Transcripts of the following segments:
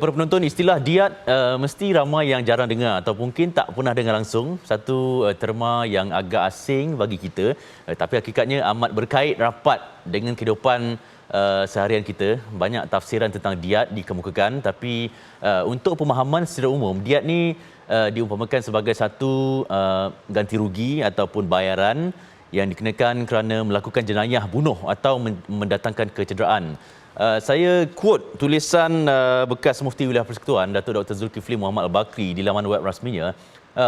Para penonton, istilah diat mesti ramai yang jarang dengar atau mungkin tak pernah dengar langsung. Satu terma yang agak asing bagi kita, tapi hakikatnya amat berkait rapat dengan kehidupan seharian kita. Banyak tafsiran tentang diat dikemukakan, tapi untuk pemahaman secara umum, diat ni diumpamakan sebagai satu ganti rugi ataupun bayaran yang dikenakan kerana melakukan jenayah bunuh atau mendatangkan kecederaan. Saya quote tulisan bekas Mufti Wilayah Persekutuan Datuk Dr. Zulkifli Muhammad Al-Bakri di laman web rasminya.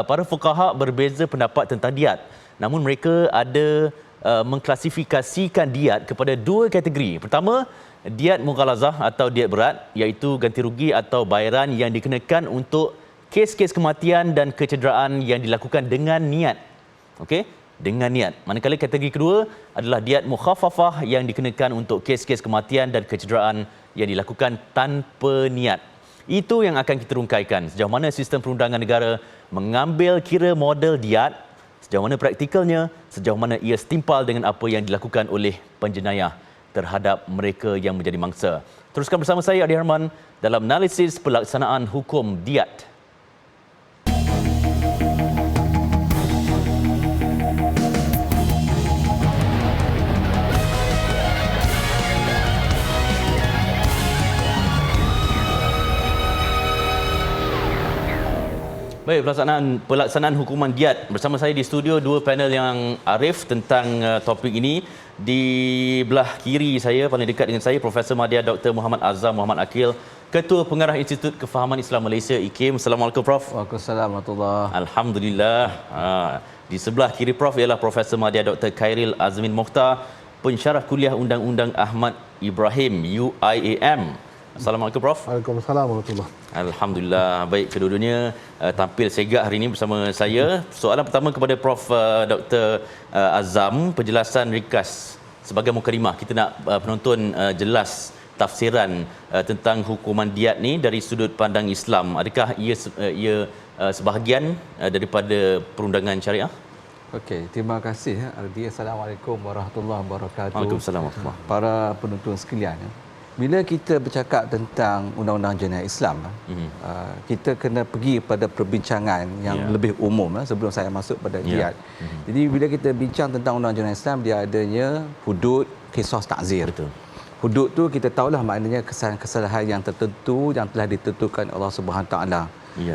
Para fuqaha berbeza pendapat tentang diat. Namun mereka ada mengklasifikasikan diat kepada dua kategori. Pertama, diat mughalazah atau diat berat, iaitu ganti rugi atau bayaran yang dikenakan untuk kes-kes kematian dan kecederaan yang dilakukan dengan niat. Okey? Dengan niat. Manakala kategori kedua adalah diat mukhaffafah yang dikenakan untuk kes-kes kematian dan kecederaan yang dilakukan tanpa niat. Itu yang akan kita rungkaikan. Sejauh mana sistem perundangan negara mengambil kira model diat, sejauh mana praktikalnya, sejauh mana ia setimpal dengan apa yang dilakukan oleh penjenayah terhadap mereka yang menjadi mangsa. Teruskan bersama saya, Adi Harman, dalam analisis pelaksanaan hukum diat. Baik, pelaksanaan hukuman diat. Bersama saya di studio dua panel yang arif tentang topik ini. Di belah kiri saya, paling dekat dengan saya, Profesor Madya Dr. Muhammad Azam Muhammad Akil, Ketua Pengarah Institut Kefahaman Islam Malaysia IKIM. Assalamualaikum, Prof. Waalaikumsalam warahmatullahi. Alhamdulillah. Di sebelah kiri Prof ialah Profesor Madya Dr. Khairil Azmin Mokhtar, Pensyarah Kuliah Undang-Undang Ahmad Ibrahim UIAM. Assalamualaikum, Prof. Waalaikumsalam warahmatullahi. Alhamdulillah, baik, kedua-duanya tampil segak hari ini bersama saya. Soalan pertama kepada Prof. Dr. Azam, penjelasan ringkas sebagai mukadimah. Kita nak penonton jelas tafsiran tentang hukuman diat ni dari sudut pandang Islam. Adakah ia sebahagian daripada perundangan syariah? Okey, terima kasih Ardi. Assalamualaikum warahmatullahi wabarakatuh. Waalaikumsalam warahmatullahi. Para penonton sekalian, bila kita bercakap tentang undang-undang jenayah Islam, kita kena pergi pada perbincangan yang lebih umum sebelum saya masuk pada diat. Jadi bila kita bincang tentang undang-undang jenayah Islam, dia adanya hudud, qisas, ta'zir. Betul. Hudud tu kita tahulah maknanya kesalahan yang tertentu yang telah ditentukan Allah Subhanahu Wa Taala.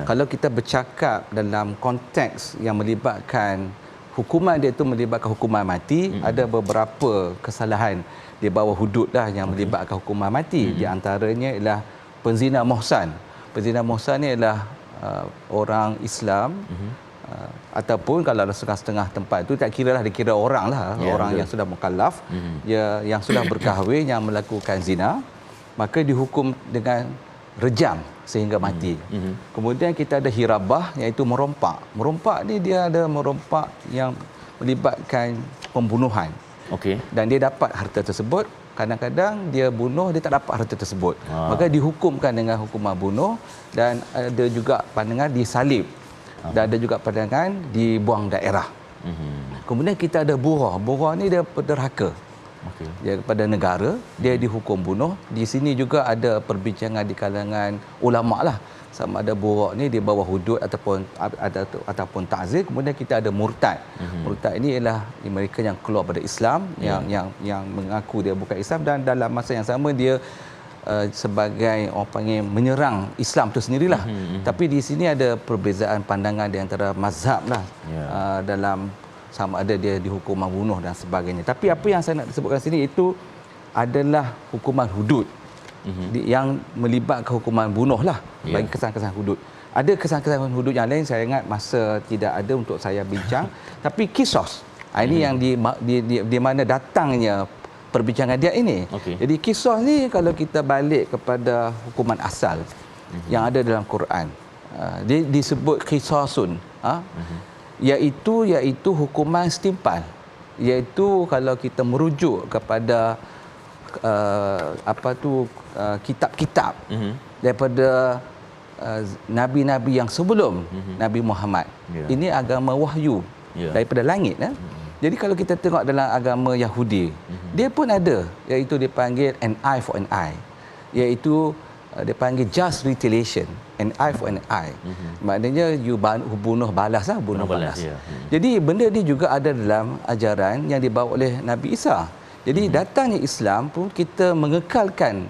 Kalau kita bercakap dalam konteks yang melibatkan hukuman, dia itu melibatkan hukuman mati, ada beberapa kesalahan di bawah hudud dah yang melibatkan hukuman mati. Di antaranya ialah penzina muhsan. Penzina muhsan ni ialah orang Islam ataupun kalau setengah-setengah tempat itu tak kiralah, dikira orang lah, orang yang sudah mukallaf, yang sudah berkahwin, yang melakukan zina, maka dihukum dengan rejam sehingga mati. Kemudian kita ada hirabah, iaitu merompak. Merompak ni dia ada merompak yang melibatkan pembunuhan. Dan dia dapat harta tersebut. Kadang-kadang dia bunuh, dia tak dapat harta tersebut. Maka dihukumkan dengan hukuman bunuh. Dan ada juga pandangan disalib. Dan ada juga pandangan dibuang daerah. Kemudian kita ada burah. Burah ni dia derhaka. Dia kepada negara, dia dihukum bunuh. Di sini juga ada perbincangan di kalangan ulama lah, sama ada buruk ni di bawah hudud ataupun ta'zir. Kemudian kita ada murtad. Murtad ini ialah mereka yang keluar pada Islam, yang mengaku dia bukan Islam, dan dalam masa yang sama dia sebagai orang panggil menyerang Islam itu sendirilah. Tapi di sini ada perbezaan pandangan di antara mazhab lah, dalam sama ada dia dihukum membunuh dan sebagainya. Tapi apa yang saya nak sebutkan sini itu adalah hukuman hudud yang melibatkan hukuman bunuh lah, bagi kesan-kesan hudud. Ada kesan-kesan hudud yang lain, saya ingat masa tidak ada untuk saya bincang. Tapi kisos, ini yang di mana datangnya perbincangan dia ini. Jadi kisos ni kalau kita balik kepada hukuman asal yang ada dalam Quran, dia disebut kisasun, iaitu hukuman setimpal. Iaitu kalau kita merujuk kepada kitab-kitab daripada nabi-nabi yang sebelum Nabi Muhammad. Ini agama wahyu daripada langit. Jadi kalau kita tengok dalam agama Yahudi, dia pun ada, iaitu dipanggil an eye for an eye, iaitu dia panggil just retaliation, an eye for an eye. Maknanya you bunuh balas lah, bunuh balas. Ya. Jadi benda ni juga ada dalam ajaran yang dibawa oleh Nabi Isa. Jadi datangnya Islam pun kita mengekalkan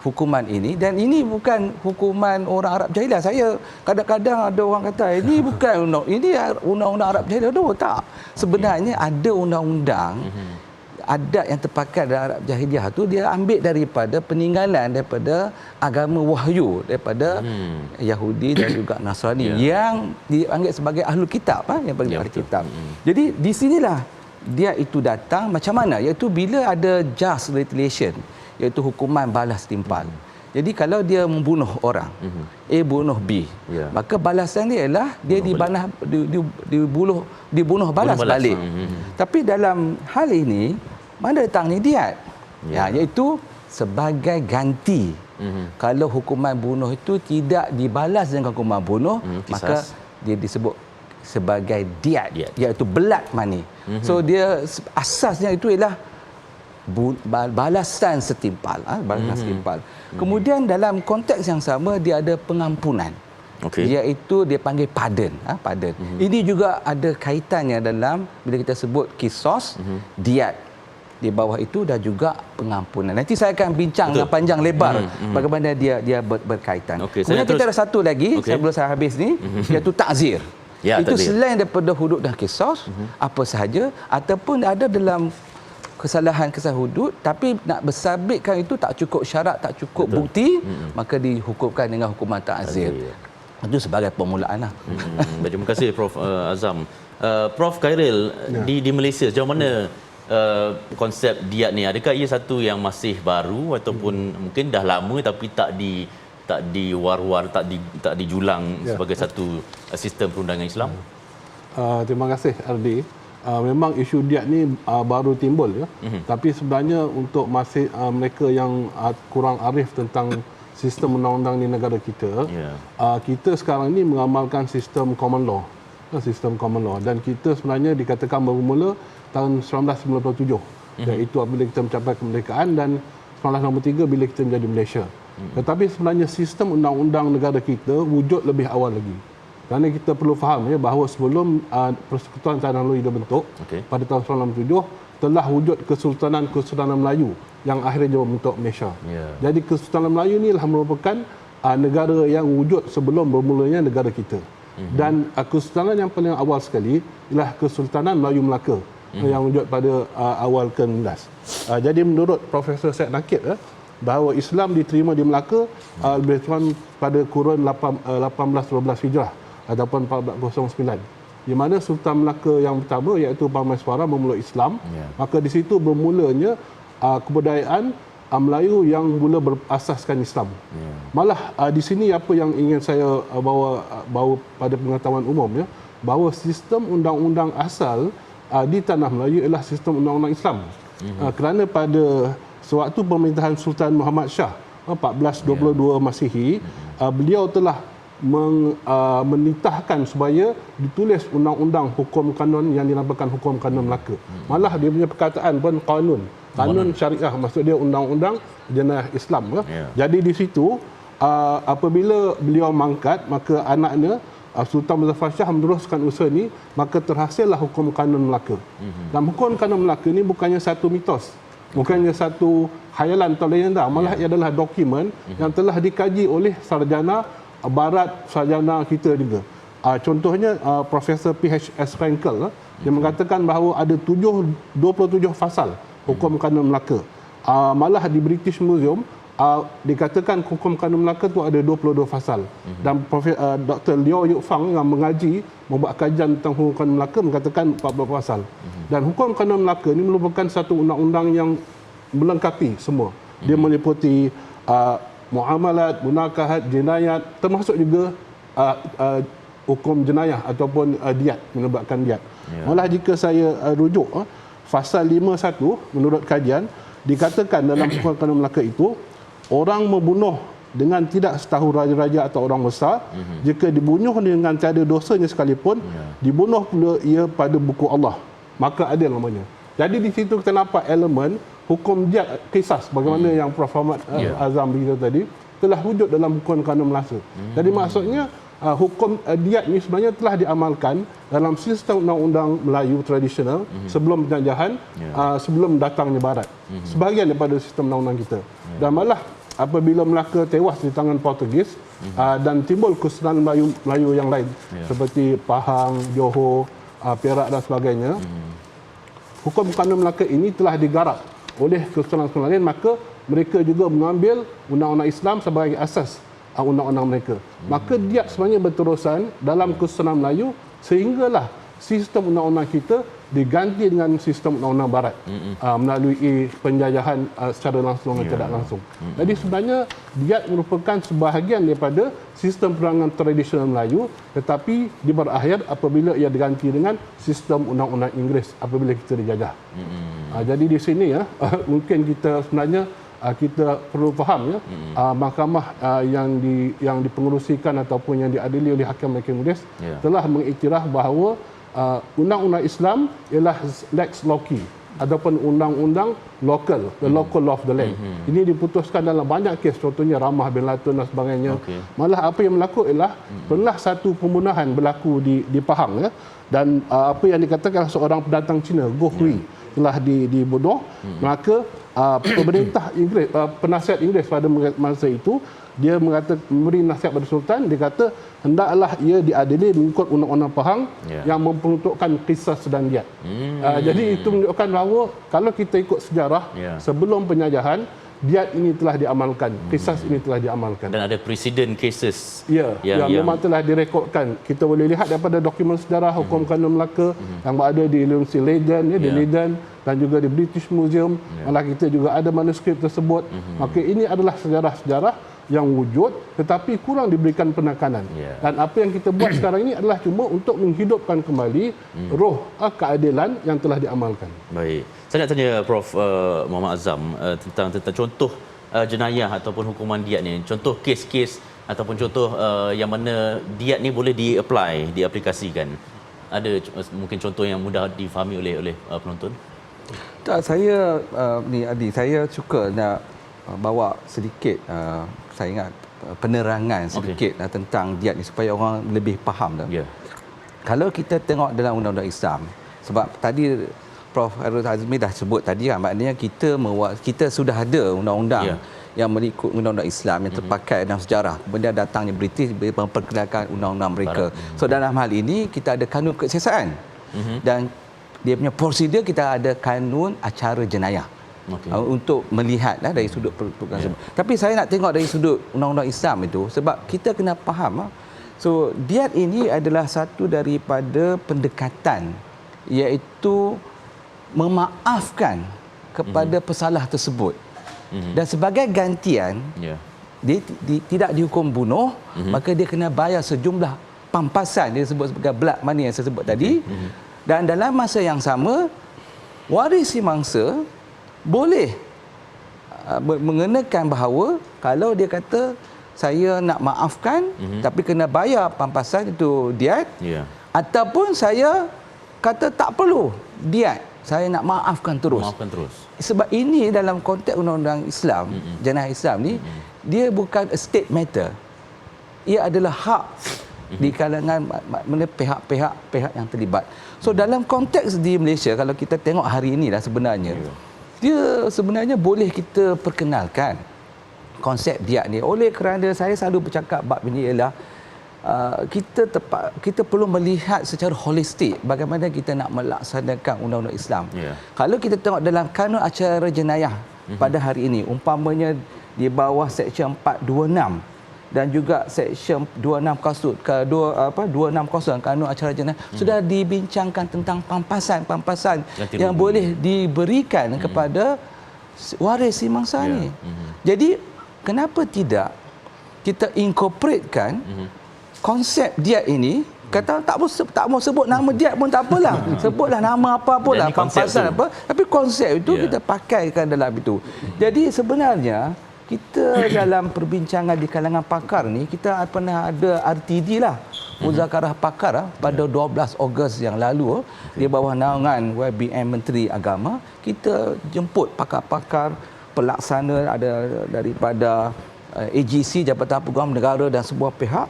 hukuman ini, dan ini bukan hukuman orang Arab Jahiliah. Saya kadang-kadang ada orang kata ini bukan undang-undang Arab Jahiliah. Tak. Sebenarnya ada undang-undang adat yang terpakai dalam Arab Jahiliah tu dia ambil daripada peninggalan daripada agama wahyu daripada Yahudi dan juga Nasrani yang dianggap sebagai ahlul kitab, yang bagi ahli kitab. Jadi di sinilah dia itu datang macam mana, iaitu bila ada just retaliation, iaitu hukuman balas timpal. Jadi kalau dia membunuh orang, A bunuh B, maka balasan dia ialah dia dibunuh balas balik. Tapi dalam hal ini mana datang ni diat? Iaitu sebagai ganti. Kalau hukuman bunuh itu tidak dibalas dengan hukuman bunuh, maka dia disebut sebagai diat, iaitu blood money. So dia asasnya itu ialah balasan setimpal, balasan setimpal. Kemudian dalam konteks yang sama dia ada pengampunan, iaitu dia panggil pardon. Pardon. Ini juga ada kaitannya dalam bila kita sebut kisos, diat di bawah itu dan juga pengampunan. Nanti saya akan bincang dengan panjang lebar bagaimana dia berkaitan. Kemudian kita ada satu lagi sebelum saya habis ni, iaitu takzir. Itu selain daripada hudud dan kisos, apa sahaja, ataupun ada dalam kesalahan hudud tapi nak bersabitkan itu tak cukup syarat, tak cukup bukti, maka dihukumkan dengan hukuman ta'zir. Itu sebagai permulaan lah. Terima kasih Prof Azam. Prof Khairil, di Malaysia sejauh mana konsep diat ni? Adakah ia satu yang masih baru ataupun mungkin dah lama tapi tak diwar-war, tak dijulang sebagai satu sistem perundangan Islam? Terima kasih Ardi. Memang isu diat ni baru timbul ya. Tapi sebenarnya untuk masih mereka yang kurang arif tentang sistem undang-undang di negara kita, kita sekarang ini mengamalkan sistem common law. Sistem common law, dan kita sebenarnya dikatakan bermula tahun 1997, iaitu apabila kita mencapai kemerdekaan, dan 1963 bila kita menjadi Malaysia. Tetapi sebenarnya sistem undang-undang negara kita wujud lebih awal lagi. Kerana kita perlu faham bahawa sebelum Persekutuan Tanah Melayu dibentuk pada tahun 1997 telah wujud Kesultanan Melayu yang akhirnya membentuk Malaysia. Jadi Kesultanan Melayu ini merupakan negara yang wujud sebelum bermulanya negara kita. Dan Kesultanan yang paling awal sekali ialah Kesultanan Melayu Melaka yang wujud pada awal ke-19. Jadi menurut Profesor Syed Nakib bahawa Islam diterima di Melaka lebih kurang pada kurun 1812 Hijrah ataupun 1409, di mana Sultan Melaka yang pertama iaitu Parameswara memulai Islam. Maka di situ bermulanya kebudayaan Melayu yang mula berasaskan Islam. Malah di sini apa yang ingin saya bawa pada pengetahuan umum bahawa sistem undang-undang asal di Tanah Melayu ialah sistem undang-undang Islam. Kerana pada sewaktu pemerintahan Sultan Muhammad Shah 1422 Masihi, beliau telah menitahkan supaya ditulis undang-undang hukum kanun yang dinamakan hukum kanun Melaka. Malah dia punya perkataan pun kanun syariah, maksud dia undang-undang jenayah Islam. Jadi di situ apabila beliau mangkat, maka anaknya Sultan Muzaffar Shah meneruskan usaha ini, maka terhasillah hukum kanun Melaka. Dan hukum kanun Melaka ini bukannya satu mitos, bukannya satu khayalan atau legenda, malah ia adalah dokumen yang telah dikaji oleh sarjana barat, sarjana kita juga. Contohnya Profesor P.H.S. Frankel yang mengatakan bahawa ada 27 fasal hukum kanun Melaka. Malah di British Museum dikatakan hukum kanun Melaka tu ada 22 fasal. Dan Dr. Liao Yuk Fang yang membuat kajian tentang hukum kanun Melaka mengatakan 14 fasal. Dan hukum kanun Melaka ini merupakan satu undang-undang yang melengkapi semua. Dia meliputi muamalat, munakahat, jenayat, termasuk juga hukum jenayah ataupun diat, menyebabkan diat. Malah jika saya rujuk fasal 51 menurut kajian, dikatakan dalam hukum kanun Melaka itu, orang membunuh dengan tidak setahu raja-raja atau orang besar, jika dibunuh dengan tiada dosanya sekalipun, dibunuh pula ia pada buku Allah, maka adil namanya. Jadi di situ kita nampak elemen hukum diat kisas, bagaimana yang Prof. Ahmad Azam beritahu tadi, telah wujud dalam hukum kanun Melaka. Jadi maksudnya hukum diat ni sebenarnya telah diamalkan dalam sistem undang-undang Melayu tradisional sebelum penjajahan, sebelum datangnya Barat. Sebahagian daripada sistem undang-undang kita. Dan malah apabila Melaka tewas di tangan Portugis dan timbul kesusahan Melayu yang lain seperti Pahang, Johor, Perak dan sebagainya, hukum kanun Melaka ini telah digarap oleh kesusahan lain, maka mereka juga mengambil undang-undang Islam sebagai asas undang-undang mereka. Maka diat sebenarnya berterusan dalam kesusahan Melayu sehinggalah sistem undang-undang kita diganti dengan sistem undang-undang Barat melalui penjajahan secara langsung dan tidak langsung. Jadi sebenarnya diat merupakan sebahagian daripada sistem perangan tradisional Melayu, tetapi dia berakhir apabila ia diganti dengan sistem undang-undang Inggeris apabila kita dijajah. Jadi di sini mungkin kita sebenarnya kita perlu faham mahkamah yang dipengerusikan ataupun yang diadili oleh hakim Inggeris telah mengiktiraf bahawa undang-undang Islam ialah lex loci ataupun undang-undang lokal, the local law of the land. Ini diputuskan dalam banyak kes, contohnya Ramah bin Latun dan sebagainya. Malah apa yang berlaku ialah pernah satu pembunuhan berlaku di Pahang dan apa yang dikatakan seorang pendatang Cina, Goh Hui, telah dibunuh. Maka pemerintah Inggeris, penasihat Inggeris pada masa itu, dia memberi nasihat pada Sultan. Dia kata hendaklah ia diadili mengikut undang-undang Pahang yang memperuntukkan qisas dan diat. Jadi itu menunjukkan bahawa kalau kita ikut sejarah sebelum penjajahan, diat ini telah diamalkan, qisas ini telah diamalkan. Dan ada presiden cases yang memang telah direkodkan. Kita boleh lihat daripada dokumen sejarah hukum kanun Melaka yang berada di University Leiden, di Leiden, dan juga di British Museum. Malah kita juga ada manuskrip tersebut. Maka ini adalah sejarah-sejarah yang wujud tetapi kurang diberikan penekanan. Dan apa yang kita buat sekarang ini adalah cuma untuk menghidupkan kembali roh keadilan yang telah diamalkan. Baik. Saya nak tanya Prof Muhammad Azam tentang contoh jenayah ataupun hukuman diat ni. Contoh kes-kes ataupun contoh yang mana diat ni boleh diaplikasikan. Ada mungkin contoh yang mudah difahami oleh penonton? Tak, saya ni Adi, saya suka nak bawa sedikit saya ingat penerangan sedikit tentang diat ni supaya orang lebih faham dah. Kalau kita tengok dalam undang-undang Islam, sebab tadi Prof Hairul Azmi dah sebut tadi maknanya kita sudah ada undang-undang yang mengikut undang-undang Islam yang terpakai dalam sejarah. Kemudian datangnya British memperkenalkan undang-undang mereka. So dalam hal ini kita ada kanun kesiasaan. Dan dia punya prosedur kita ada kanun acara jenayah. Untuk melihat dari sudut peruntukan tersebut. Tapi saya nak tengok dari sudut undang-undang Islam itu sebab kita kena faham. So diat ini adalah satu daripada pendekatan iaitu memaafkan kepada pesalah tersebut. Dan sebagai gantian dia tidak dihukum bunuh, maka dia kena bayar sejumlah pampasan, dia sebut sebagai blood money yang saya sebut tadi. Dan dalam masa yang sama warisi mangsa boleh mengenakan bahawa kalau dia kata saya nak maafkan tapi kena bayar pampasan itu diat, ataupun saya kata tak perlu diat, saya nak maafkan terus. Sebab ini dalam konteks undang-undang Islam, jenayah Islam ni dia bukan a state matter. Ia adalah hak di kalangan pihak-pihak yang terlibat. So dalam konteks di Malaysia, kalau kita tengok hari ini dah sebenarnya dia sebenarnya boleh kita perkenalkan konsep diat ni. Oleh kerana saya selalu bercakap bab ini ialah kita perlu melihat secara holistik bagaimana kita nak melaksanakan undang-undang Islam. Kalau kita tengok dalam kanun acara jenayah pada hari ini, umpamanya di bawah Seksyen 426 dan juga Seksyen 260 Kanun Acara Jenayah sudah dibincangkan tentang pampasan yang boleh diberikan kepada warisi mangsa ni. Jadi kenapa tidak kita incorporatekan konsep diat ini? Kata tak mau sebut nama diat pun tak apalah. Sebutlah nama apa-apalah, pampasan apa, tapi konsep itu kita pakaikan dalam itu. Jadi sebenarnya kita dalam perbincangan di kalangan pakar ni, kita pernah ada RTD lah, Muzakarah Pakar pada 12 Ogos yang lalu di bawah naungan YBN Menteri Agama. Kita jemput pakar-pakar pelaksana, ada daripada AGC, Jabatan Peguam Negara dan sebuah pihak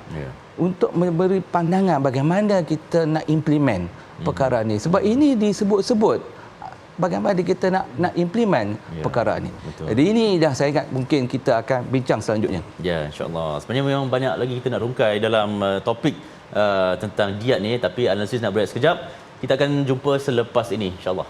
untuk memberi pandangan bagaimana kita nak implement perkara ni. Sebab ini disebut-sebut bagaimana kita nak implement perkara ni. Betul. Jadi ini dah saya ingat mungkin kita akan bincang selanjutnya. Ya, insya-Allah. Sebenarnya memang banyak lagi kita nak rungkai dalam topik tentang diat ni, tapi analisis nak berehat sekejap. Kita akan jumpa selepas ini, insya-Allah.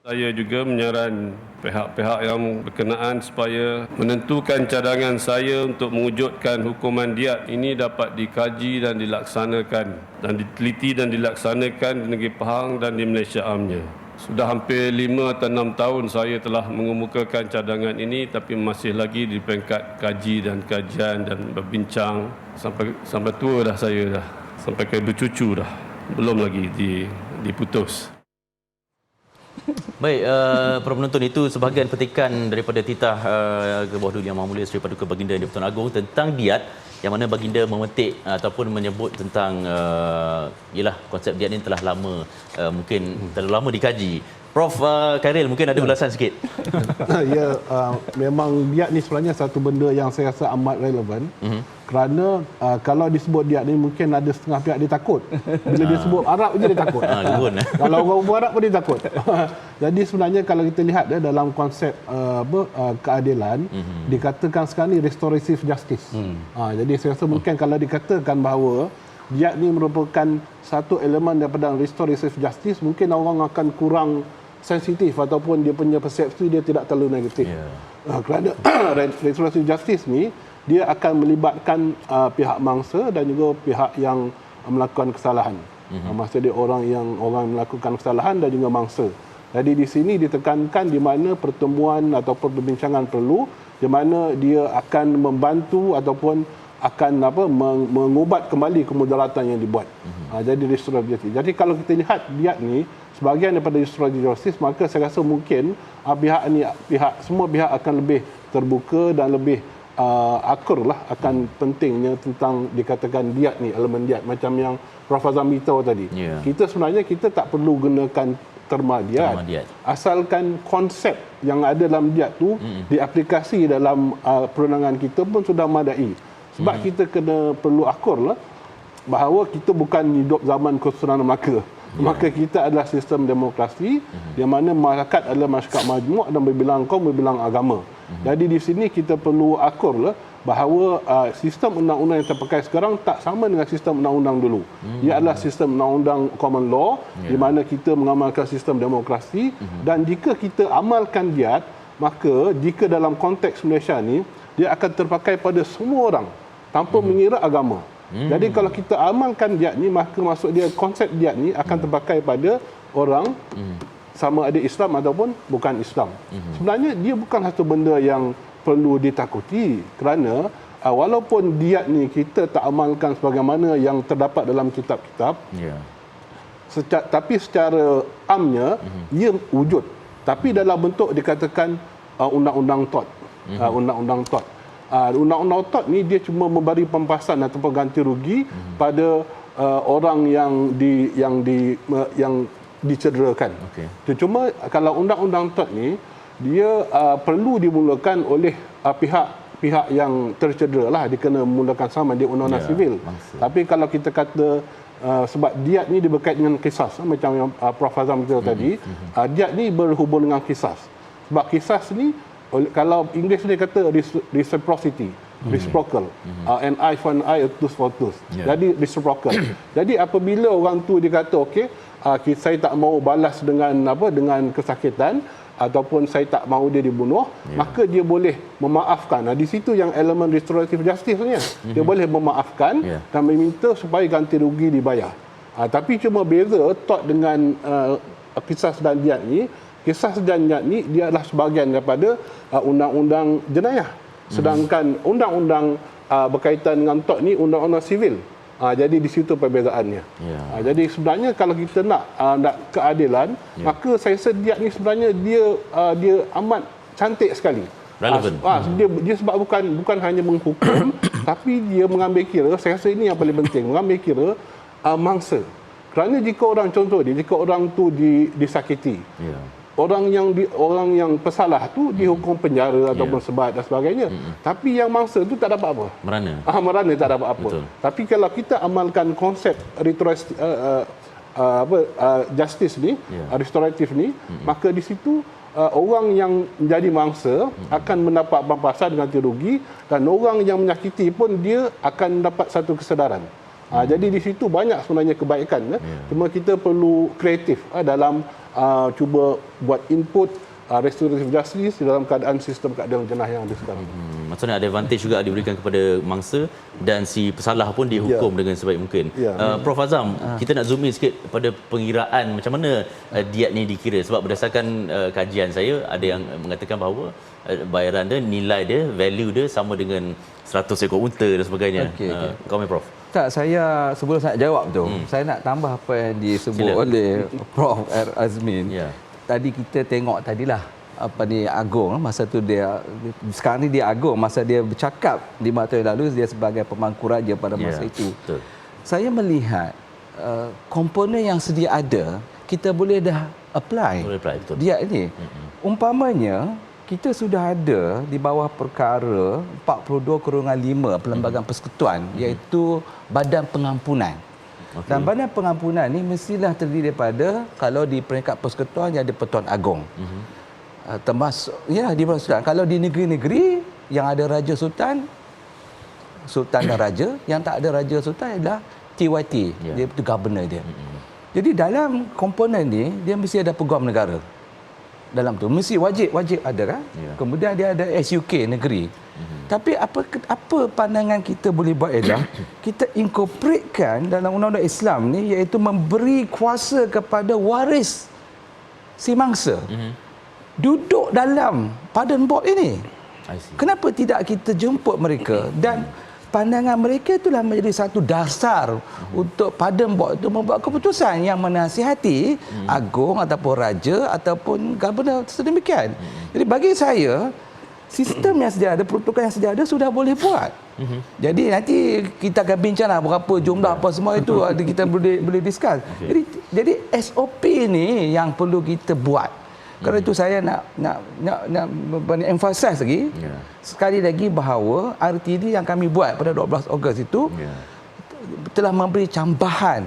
Saya juga menyaran pihak-pihak yang berkenaan supaya menentukan cadangan saya untuk mewujudkan hukuman diat ini dapat dikaji dan dilaksanakan dan diteliti dan dilaksanakan di negeri Pahang dan di Malaysia amnya. Sudah hampir 5 atau 6 tahun saya telah mengemukakan cadangan ini, tapi masih lagi di peringkat kaji dan kajian dan berbincang sampai tua dah saya dah, sampai ke bercucu dah, belum lagi diputus. Baik, para penonton, itu sebahagian petikan daripada titah Gebawah Duli Yang Maha Mulia Seri Paduka Baginda yang di-Pertuan Agong tentang diat, yang mana baginda memetik ataupun menyebut tentang ialah konsep diat ini telah lama, mungkin terlalu lama dikaji. Prof Khairil mungkin ada ulasan sikit. Ya, memang diat ni sebenarnya satu benda yang saya rasa amat relevan. Kerana kalau disebut diat ni mungkin ada setengah pihak dia takut. Bila dia sebut Arab je dia takut. Kalau orang Arab pun dia takut. Jadi sebenarnya kalau kita lihat dalam konsep keadilan, dikatakan sekarang ni restorative justice. Jadi saya rasa mungkin kalau dikatakan bahawa diat ni merupakan satu elemen daripada restorative justice, mungkin orang akan kurang sensitif ataupun dia punya persepsi dia tidak terlalu negatif. Kerana restorative justice ni dia akan melibatkan pihak mangsa dan juga pihak yang melakukan kesalahan. Maksudnya orang melakukan kesalahan dan juga mangsa. Jadi di sini ditekankan di mana pertemuan ataupun perbincangan perlu, di mana dia akan membantu ataupun akan mengubat kembali kemudaratan yang dibuat. Jadi restorative justice. Jadi kalau kita lihat diat ni sebahagian daripada restorative justice, maka saya rasa mungkin semua pihak akan lebih terbuka dan lebih akur lah akan pentingnya tentang dikatakan diat ni, elemen diat macam yang Prof Azam beritahu tadi. Kita sebenarnya tak perlu gunakan terma diat. Asalkan konsep yang ada dalam diat tu diaplikasi dalam perundangan kita pun sudah madai. Sebab kita perlu akur lah bahawa kita bukan hidup zaman Kesultanan Melaka. Maka kita adalah sistem demokrasi di mana masyarakat adalah masyarakat majmuk dan berbilang kaum, berbilang agama. Jadi di sini kita perlu akur lah bahawa sistem undang-undang yang terpakai sekarang tak sama dengan sistem undang-undang dulu. Ia adalah sistem undang-undang common law di mana kita mengamalkan sistem demokrasi, dan jika kita amalkan diat, maka jika dalam konteks Malaysia ni dia akan terpakai pada semua orang tanpa mengira agama. Jadi kalau kita amalkan diat ni, maka maksud dia konsep diat ni akan terpakai pada orang sama ada Islam ataupun bukan Islam. Sebenarnya dia bukan satu benda yang perlu ditakuti, kerana walaupun diat ni kita tak amalkan sebagaimana yang terdapat dalam kitab-kitab, tapi secara amnya ia wujud, tapi dalam bentuk dikatakan undang-undang TOT. Undang-undang TOT. Undang-undang TOT ni dia cuma memberi pempasan ataupun ganti rugi pada orang yang dicederakan. Cuma kalau undang-undang TOT ni dia perlu dimulakan oleh pihak yang tercedera lah, dia kena memulakan sama dia undang-undang sivil. Tapi kalau kita kata sebab diat ni dia berkait dengan kisas, macam yang Prof Azam kata tadi, diat ni berhubung dengan kisas. Sebab kisas ni kalau Inggeris dia kata reciprocity, reciprocal, an eye for an eye, a tooth for a tooth. Jadi reciprocal. Jadi apabila orang tu dia kata okey, saya tak mau balas dengan kesakitan ataupun saya tak mahu dia dibunuh, maka dia boleh memaafkan. Di situ yang elemen restorative justice ni. Dia boleh memaafkan dan meminta supaya ganti rugi dibayar. Tapi cuma beza TOT dengan kisas dan diat ni. Kisas dan diat ni dia adalah sebahagian daripada undang-undang jenayah. Sedangkan undang-undang berkaitan dengan TOT ni undang-undang sivil. Jadi di situ perbezaannya. Jadi sebenarnya kalau kita nak keadilan, maka saya rasa diat ni sebenarnya dia amat cantik sekali. Relevan. Dia sebab bukan hanya menghukum Tapi dia mengambil kira, saya rasa ini yang paling penting, mengambil kira mangsa. Kerana jika orang, contoh dia, jika orang tu disakiti, orang yang pesalah tu dihukum penjara ataupun sebat dan sebagainya. Tapi yang mangsa tu tak dapat apa? Merana tak dapat apa. Betul. Tapi kalau kita amalkan konsep justice ni, restoratif ni, maka di situ orang yang menjadi mangsa akan mendapat pampasan ganti rugi, dan orang yang menyakiti pun dia akan dapat satu kesedaran. Jadi di situ banyak sebenarnya kebaikan. Cuma kita perlu kreatif dalam cuba buat input restorative justice dalam keadaan sistem keadilan jenayah yang ada sekarang. Maksudnya ada advantage juga diberikan kepada mangsa dan si pesalah pun dihukum dengan sebaik mungkin. Prof Azam, kita nak zoom in sikit pada pengiraan macam mana diat ni dikira, sebab berdasarkan kajian saya ada yang mengatakan bahawa bayaran dia, nilai dia, value dia sama dengan 100 ekor unta dan sebagainya. Komen Prof. Tak, saya sebelum saya jawab tu, saya nak tambah apa yang disebut oleh Prof Azmin. Tadi kita tengok tadilah apa ni Agong, masa tu dia, sekarang ni dia Agong, masa dia bercakap 5 tahun lalu dia sebagai pemangku raja pada masa itu. Betul. Saya melihat komponen yang sedia ada kita boleh dah apply. Betul. Dia ini. Umpamanya kita sudah ada di bawah perkara 42/5 Perlembagaan Persekutuan, iaitu Badan Pengampunan. Dan Badan Pengampunan ni mestilah terdiri daripada, kalau di peringkat persekutuan yang ada Pertuan Agong. Termasuk di persekutuan. Kalau di negeri-negeri yang ada Raja Sultan, Sultan dan Raja, yang tak ada Raja Sultan adalah TYT, dia itu governor dia. Jadi dalam komponen ni dia mesti ada peguam negara. Dalam tu mesti wajib ada kan. Kemudian dia ada SUK negeri. Tapi apa pandangan kita boleh buat ialah kita incorporatekan dalam undang-undang Islam ni, iaitu memberi kuasa kepada waris si mangsa duduk dalam pardon board ini. Kenapa tidak kita jemput mereka, dan pandangan mereka itulah menjadi satu dasar untuk pardon board itu membuat keputusan yang menasihati Agong ataupun Raja ataupun Governor sedemikian. Jadi bagi saya, sistem yang sedia ada, peruntukan yang sedia ada sudah boleh buat. Jadi nanti kita akan bincanglah berapa jumlah apa semua itu kita boleh discuss. Jadi SOP ni yang perlu kita buat. Kerana itu saya nak emphasize lagi sekali lagi bahawa RTD yang kami buat pada 12 Ogos itu telah memberi cambahan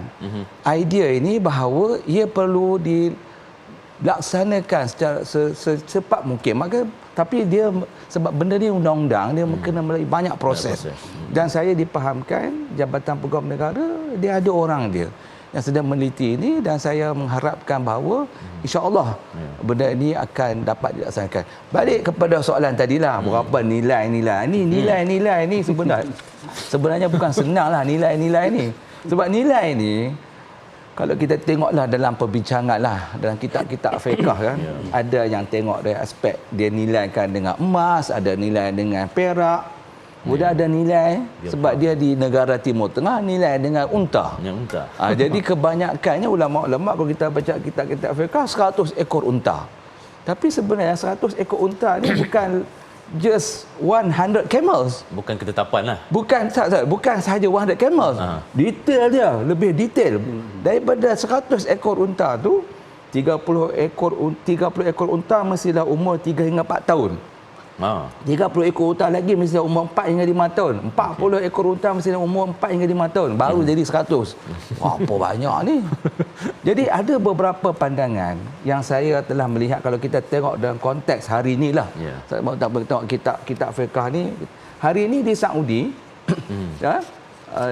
idea ini bahawa ia perlu dilaksanakan secara secepat mungkin. Tapi dia, sebab benda ni undang-undang, dia kena melalui banyak proses. Dan saya dipahamkan Jabatan Peguam Negara dia ada orang dia yang sedang meneliti ini, dan saya mengharapkan bahawa insya-Allah benda ini akan dapat dilaksanakan. Balik kepada soalan tadilah, berapa nilai-nilai ni sebenarnya bukan senanglah nilai-nilai ni. Sebab nilai ni kalau kita tengoklah dalam perbincangan lah dalam kitab-kitab fiqh kan, ada yang tengok dari aspek dia nilaikan dengan emas, ada nilai dengan perak. Kemudian ada nilai sebab dia di negara Timur Tengah, nilai dengan unta. Jadi kebanyakannya ulama-ulama kalau kita baca kitab-kitab fiqh 100 ekor unta. Tapi sebenarnya 100 ekor unta ni bukan just 100 camels. Bukan ketetapan lah. Bukan sahaja 100 camels. Detail dia, lebih detail. Daripada 100 ekor unta tu 30 ekor unta mestilah umur 3 hingga 4 tahun. 30 ekor unta lagi mesti umur 4 hingga 5 tahun. 40 ekor unta mesti umur 4 hingga 5 tahun. Baru jadi 100. Apa banyak ni. Jadi ada beberapa pandangan yang saya telah melihat kalau kita tengok dalam konteks hari inilah. Saya tak boleh tengok kitab fiqh ni. Hari ini di Saudi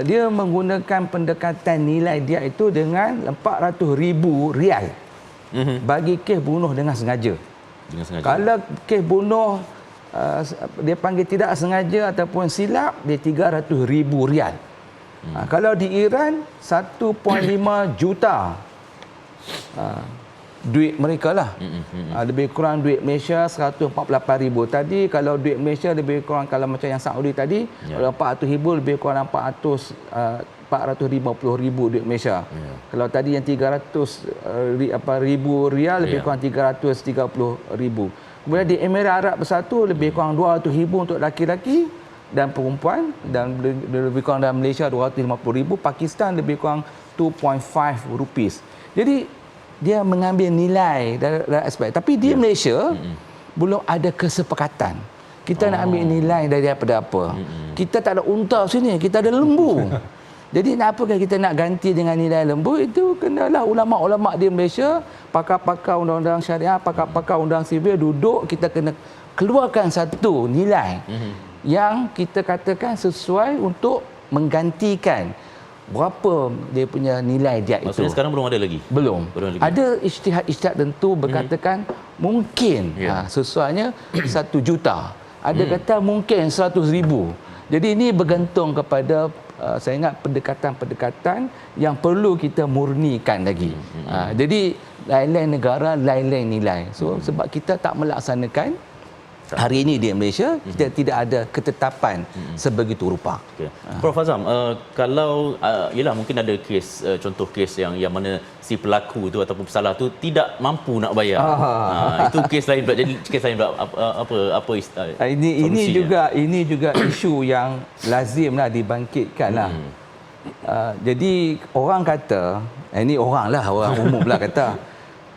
dia menggunakan pendekatan nilai dia itu dengan 400,000 rial bagi kes bunuh dengan sengaja. Kalau kes bunuh dia panggil tidak sengaja ataupun silap, dia 300,000 rial. Kalau di Iran 1.5 juta duit mereka lah. Lebih kurang duit Malaysia 148,000 tadi. Kalau duit Malaysia lebih kurang, kalau macam yang Saudi tadi, kalau 400,000 lebih kurang 450,000 duit Malaysia. Kalau tadi yang 300,000 rial lebih kurang 330,000. Kemudian di Emirat Arab Bersatu lebih kurang 200,000 untuk laki-laki, dan perempuan, dan lebih kurang dalam Malaysia 250,000, Pakistan lebih kurang 2.5 rupees. Jadi dia mengambil nilai dari aspek. Tapi di Malaysia belum ada kesepakatan. Kita nak ambil nilai daripada apa? Kita tak ada unta sini, kita ada lembu. Jadi apakah kita nak ganti dengan nilai lembu? Itu kenalah ulama-ulama di Malaysia, pakar-pakar undang-undang syariah, pakar-pakar undang sivil duduk, kita kena keluarkan satu nilai yang kita katakan sesuai untuk menggantikan berapa dia punya nilai diet itu. Maksudnya sekarang belum ada lagi? Belum. Lagi. Ada ijtihad tentu berkatakan mungkin sesuainya 1 juta. Ada kata mungkin 100,000. Jadi ini bergantung kepada saya ingat pendekatan-pendekatan yang perlu kita murnikan lagi. Jadi lain-lain negara, lain-lain nilai. So sebab kita tak melaksanakan hari ini di Malaysia, kita tidak ada ketetapan sebegitu rupa. Okay. Prof Azam, kalau ialah mungkin ada kes, contoh kes yang mana si pelaku tu ataupun pesalah tu tidak mampu nak bayar. Itu kes lain pula. Jadi kes lain pula apa ini juga isu yang lazimlah dibangkitkanlah. Jadi orang kata, ini orang umum lah kata,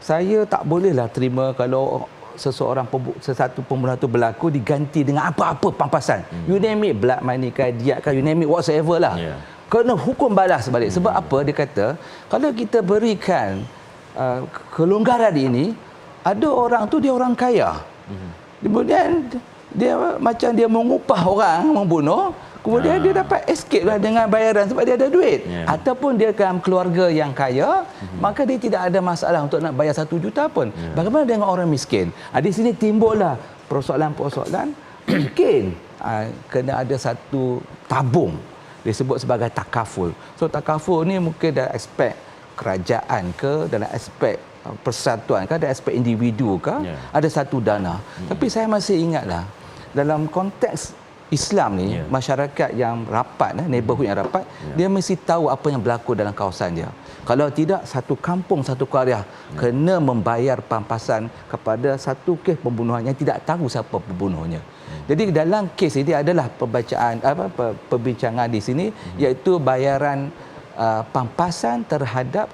saya tak bolehlah terima kalau sesatu pembunuhan itu berlaku diganti dengan apa-apa pampasan. You name it, blood money ke, diat ke, you name it, whatsoever lah. Kena hukum balas balik. Sebab apa? Dia kata, kalau kita berikan kelonggaran ini, ada orang tu dia orang kaya. Kemudian dia macam dia mengupah orang membunuh, kemudian dia dapat escape lah dengan bayaran sebab dia ada duit. Ataupun dia dalam keluarga yang kaya, maka dia tidak ada masalah untuk nak bayar 1 juta pun. Bagaimana dengan orang miskin? Di sini timbullah persoalan-persoalan. Mungkin kena ada satu tabung, disebut sebagai takaful. So takaful ni mungkin dalam aspek kerajaan ke, dalam aspek persatuan ke, ada aspek individu ke, ada satu dana. Tapi saya masih ingatlah, dalam konteks Islam ni, masyarakat yang rapat, neighborhood yang rapat, dia mesti tahu apa yang berlaku dalam kawasan dia. Kalau tidak, satu kampung, satu qaryah kena membayar pampasan kepada satu kes pembunuhan yang tidak tahu siapa pembunuhnya. Jadi dalam kes ini adalah perbincangan di sini, iaitu bayaran pampasan terhadap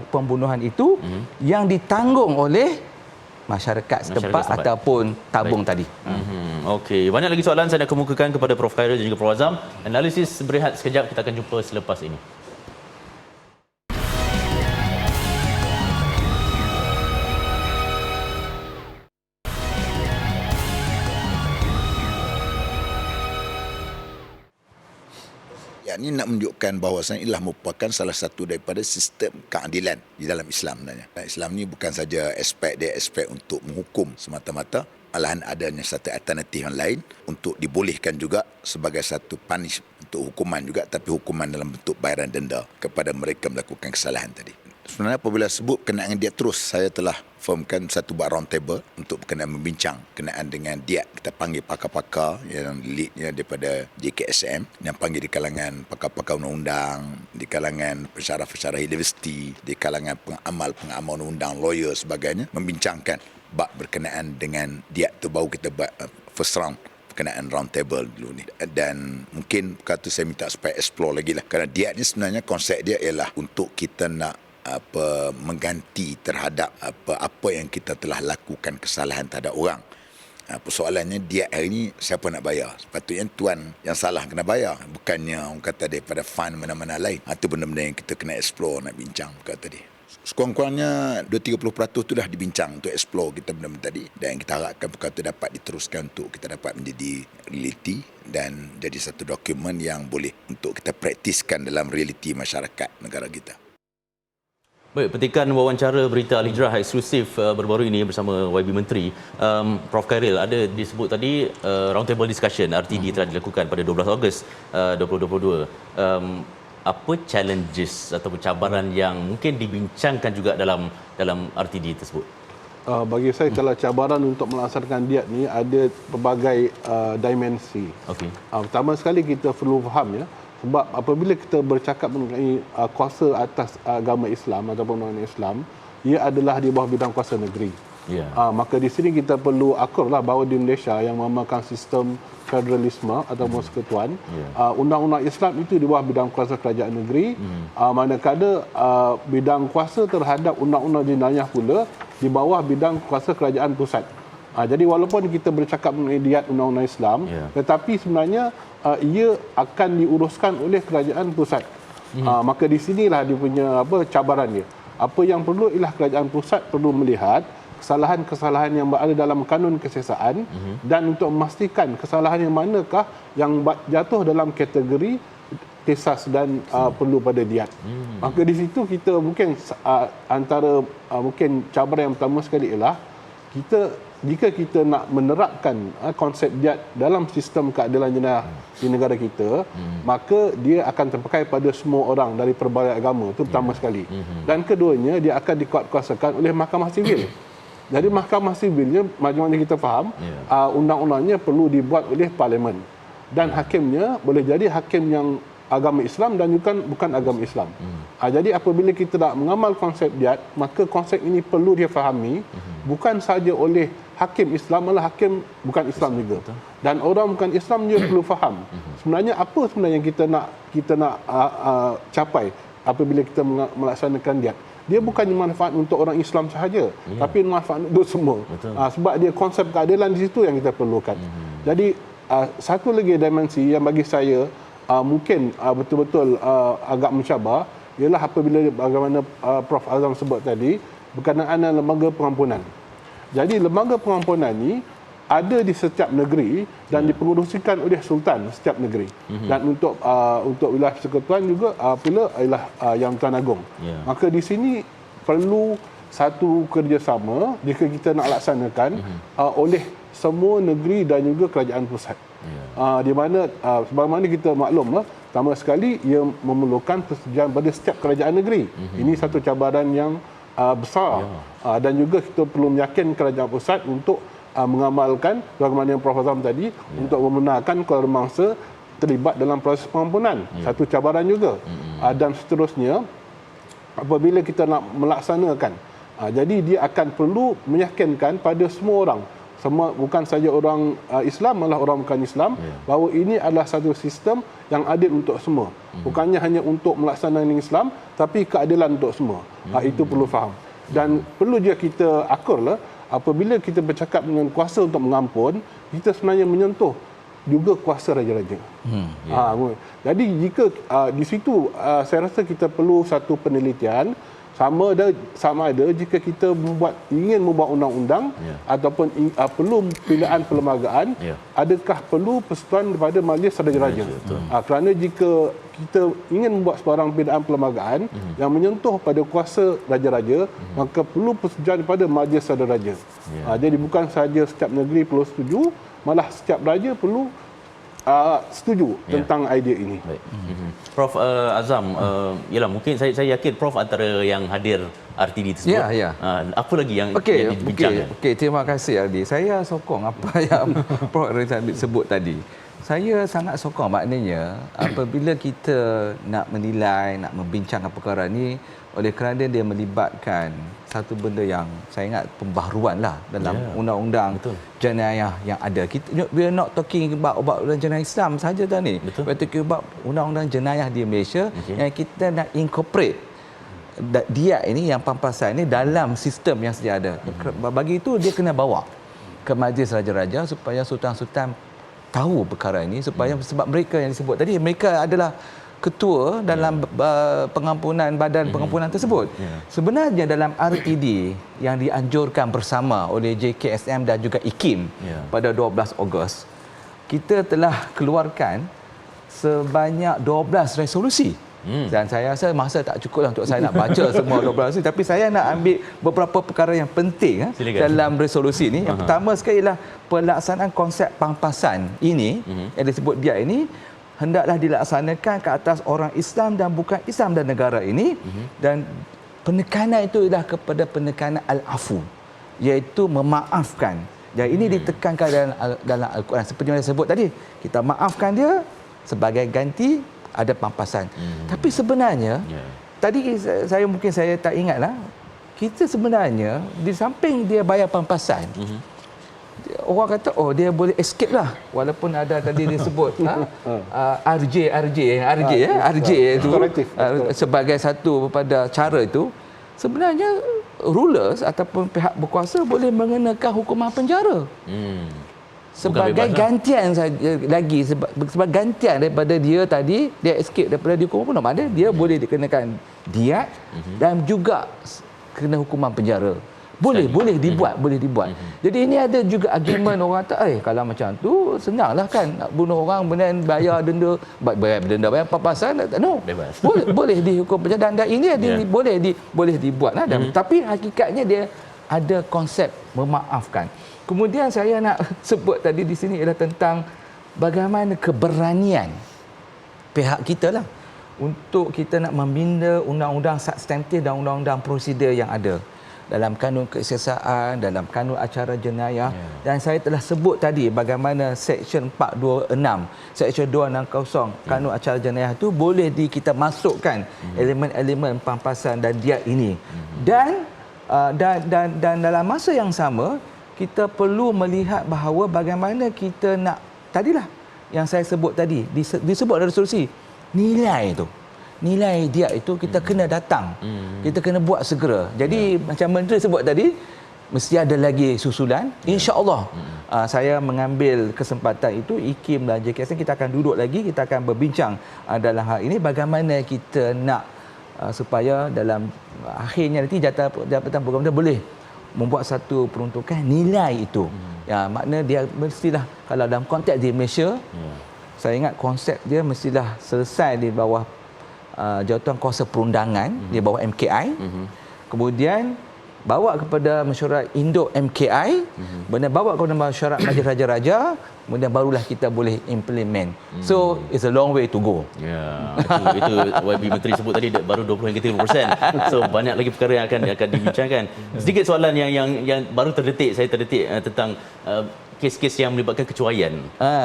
pembunuhan itu yang ditanggung oleh masyarakat setempat ataupun tabung tadi. Okey, banyak lagi soalan saya nak kemukakan kepada Prof Khairul dan juga Prof Azam. Analisis berehat sekejap, kita akan jumpa selepas ini. Ini nak menunjukkan bahawasanya ialah merupakan salah satu daripada sistem keadilan di dalam Islam sebenarnya. Islam ni bukan saja aspek untuk menghukum semata-mata, malahan adanya satu alternatif yang lain untuk dibolehkan juga sebagai satu punish untuk hukuman juga, tapi hukuman dalam bentuk bayaran denda kepada mereka melakukan kesalahan tadi. Sebenarnya apabila sebut berkenaan dia terus, saya telah formkan satu buat round table untuk berkenaan membincang berkenaan dengan diat. Kita panggil pakar-pakar yang leadnya daripada JKSM, yang panggil di kalangan pakar-pakar undang-undang, di kalangan pensyarah-pensyarah universiti, di kalangan pengamal undang-undang, lawyer sebagainya, membincangkan bab berkenaan dengan diat tu. Baru kita buat first round berkenaan round table dulu ni. Dan mungkin kata saya minta supaya explore lagi lah. Kerana diat ni sebenarnya konsep dia ialah untuk kita nak mengganti terhadap apa yang kita telah lakukan kesalahan terhadap orang. Persoalannya diat hari ini siapa nak bayar? Sepatutnya tuan yang salah kena bayar, bukannya orang kata daripada fund mana-mana lain. Itu benda-benda yang kita kena explore, nak bincang kata tadi. Sekurang-kurangnya 2-30% tu dah dibincang untuk explore kita benda-benda tadi, dan kita harapkan perkara itu dapat diteruskan untuk kita dapat menjadi realiti dan jadi satu dokumen yang boleh untuk kita praktiskan dalam realiti masyarakat negara kita. Baik, petikan wawancara berita Al-Hijrah eksklusif baru-baru ini bersama YB Menteri. Prof Khairul, ada disebut tadi roundtable discussion RTD telah dilakukan pada 12 Ogos 2022. Apa challenges ataupun cabaran yang mungkin dibincangkan juga dalam RTD tersebut? Bagi saya, kalau cabaran untuk melaksanakan diat ni ada pelbagai dimensi. Okey. Pertama sekali kita perlu faham sebab apabila kita bercakap mengenai kuasa atas agama Islam ataupun undang-undang Islam, ia adalah di bawah bidang kuasa negeri. Ya. Maka di sini kita perlu akurlah bahawa di Malaysia yang memakan sistem federalisme atau persekutuan, undang-undang Islam itu di bawah bidang kuasa kerajaan negeri, manakala bidang kuasa terhadap undang-undang jenayah pula di bawah bidang kuasa kerajaan pusat. Jadi walaupun kita bercakap mengenai diat undang-undang Islam, tetapi sebenarnya ia akan diuruskan oleh kerajaan pusat. Maka di sinilah dia punya cabaran dia. Apa yang perlu ialah kerajaan pusat perlu melihat kesalahan-kesalahan yang berada dalam kanun kesiasaan dan untuk memastikan kesalahan yang manakah yang jatuh dalam kategori kisas dan perlu pada diat. Maka di situ kita mungkin antara mungkin cabaran yang pertama sekali ialah jika kita nak menerapkan konsep diat dalam sistem keadilan jenayah di negara kita, maka dia akan terpakai pada semua orang dari pelbagai agama. Itu pertama sekali. Dan keduanya, dia akan dikuatkuasakan oleh Mahkamah Sivil. Jadi Mahkamah Sivilnya, macam mana kita faham, undang-undangnya perlu dibuat oleh Parlimen. Dan hakimnya boleh jadi hakim yang agama Islam dan bukan agama Islam. Jadi apabila kita nak mengamal konsep diat, maka konsep ini perlu dia fahami bukan sahaja oleh hakim Islam, malah hakim bukan Islam juga. Dan orang bukan Islam juga perlu faham sebenarnya apa sebenarnya yang kita nak capai apabila kita melaksanakan diat. Dia bukannya manfaat untuk orang Islam sahaja, tapi manfaat untuk semua. Sebab dia konsep keadilan di situ yang kita perlukan. Jadi satu lagi dimensi yang bagi saya mungkin betul-betul agak mencabar ialah apabila bagaimana Prof Azam sebut tadi berkenaan dengan lembaga pengampunan. Jadi lembaga pengampunan ini ada di setiap negeri dan dipengerusikan oleh sultan setiap negeri. Dan untuk wilayah persekutuan juga pula ialah yang Tuan Agong. Maka di sini perlu satu kerjasama jika kita nak laksanakan oleh semua negeri dan juga kerajaan pusat. Di mana sebagaimana kita maklum pertama sekali ia memerlukan persetujuan pada setiap kerajaan negeri. Ini satu cabaran yang besar. Dan juga kita perlu meyakinkan kerajaan pusat untuk mengamalkan bagaimana yang Prof Azam tadi untuk membenarkan keluarga mangsa terlibat dalam proses pengampunan. Satu cabaran juga. Dan seterusnya apabila kita nak melaksanakan, jadi dia akan perlu meyakinkan pada semua orang, bukan saja orang Islam, malah orang bukan Islam, bahawa ini adalah satu sistem yang adil untuk semua. Bukannya hanya untuk melaksanakan Islam, tapi keadilan untuk semua. Itu perlu faham. Dan perlu juga kita akurlah, apabila kita bercakap dengan kuasa untuk mengampun, kita sebenarnya menyentuh juga kuasa raja-raja. Jadi jika di situ saya rasa kita perlu satu penelitian sama ada jika kita ingin membuat undang-undang ataupun perlu pilihan perlembagaan, adakah perlu persetujuan daripada Majlis Raja-Raja. Kerana jika kita ingin membuat sebarang pilihan perlembagaan yang menyentuh pada kuasa raja-raja, maka perlu persetujuan daripada Majlis Raja-Raja. Jadi bukan sahaja setiap negeri perlu setuju, malah setiap raja perlu setuju tentang idea ini. Baik. Prof Azam, yalah mungkin saya yakin Prof antara yang hadir RTD tersebut. Apa lagi yang dibincangkan? Okey, terima kasih Aldi. Saya sokong apa yang Prof Rizal sebut tadi. Saya sangat sokong, maknanya apabila kita nak menilai, nak membincangkan perkara ini, oleh kerana dia melibatkan satu benda yang saya ingat pembaharuan lah dalam undang-undang jenayah yang ada. We are not talking about jenayah Islam sahaja dah ni. We are talking about undang-undang jenayah di Malaysia yang kita nak incorporate dia ini, yang pampasan ini dalam sistem yang sedia ada. Bagi itu dia kena bawa ke Majlis Raja-Raja supaya sultan-sultan tahu perkara ini, supaya sebab mereka yang disebut tadi, mereka adalah ketua dalam pengampunan, badan pengampunan tersebut. Sebenarnya dalam RTD yang dianjurkan bersama oleh JKSM dan juga IKIM pada 12 Ogos, kita telah keluarkan sebanyak 12 resolusi. Dan saya rasa masa tak cukup untuk saya nak baca semua 12 resolusi, tapi saya nak ambil beberapa perkara yang penting dalam resolusi ini. Yang pertama sekali ialah pelaksanaan konsep pampasan ini yang disebut dia ini hendaklah dilaksanakan ke atas orang Islam dan bukan Islam dan negara ini, dan penekanan itu ialah kepada penekanan al-afu, iaitu memaafkan. Dan ini ditekankan dalam Al-Quran seperti yang saya sebut tadi, kita maafkan dia sebagai ganti ada pampasan. Tapi sebenarnya tadi saya tak ingatlah kita sebenarnya di samping dia bayar pampasan, orang kata dia boleh escape lah, walaupun ada tadi dia sebut RJ itu sebagai satu pada cara itu. Sebenarnya rulers ataupun pihak berkuasa boleh mengenakan hukuman penjara sebagai gantian saja lagi, sebagai gantian daripada dia tadi dia escape daripada dihukum bunuh. Maknanya dia boleh dikenakan diat dan juga kena hukuman penjara. Boleh dibuat. Jadi ini ada juga argument orang kata, kalau macam tu senanglah kan nak bunuh orang kemudian bayar denda, bayar pampasan. No. Bebas. Boleh dihukum penjara dan ini boleh dibuat lah. Tapi hakikatnya dia ada konsep memaafkan. Kemudian saya nak sebut tadi di sini ialah tentang bagaimana keberanian pihak kita lah untuk kita nak membina undang-undang substantif dan undang-undang prosedur yang ada dalam kanun kesiasaan, dalam kanun acara jenayah. Dan saya telah sebut tadi bagaimana Seksyen 426, Seksyen 260 kanun acara jenayah itu boleh kita masukkan elemen-elemen pampasan dan diat ini. Dan dalam masa yang sama kita perlu melihat bahawa bagaimana kita nak, tadilah yang saya sebut tadi, disebut dalam resolusi, nilai diat itu kita kena datang, kita kena buat segera. Jadi macam Menteri sebut tadi, mesti ada lagi susulan. InsyaAllah saya mengambil kesempatan itu, IKIM dan JKSN kita akan duduk lagi, kita akan berbincang dalam hal ini bagaimana kita nak supaya dalam akhirnya nanti Jabatan Program boleh membuat satu peruntukan nilai itu. Ya, makna dia mestilah, kalau dalam konteks di Malaysia, saya ingat konsep dia mestilah selesai di bawah Jawatan Kuasa Perundangan, di bawah MKI. Kemudian bawa kepada mesyuarat induk MKI, kemudian bawa kepada mesyuarat Majlis Raja-Raja, kemudian barulah kita boleh implement. So it's a long way to go. Ya, itu YB Menteri sebut tadi baru 20 hingga 30%. So banyak lagi perkara yang akan dibincangkan. Sedikit soalan yang baru terdetik tentang kes-kes yang melibatkan kecuaian.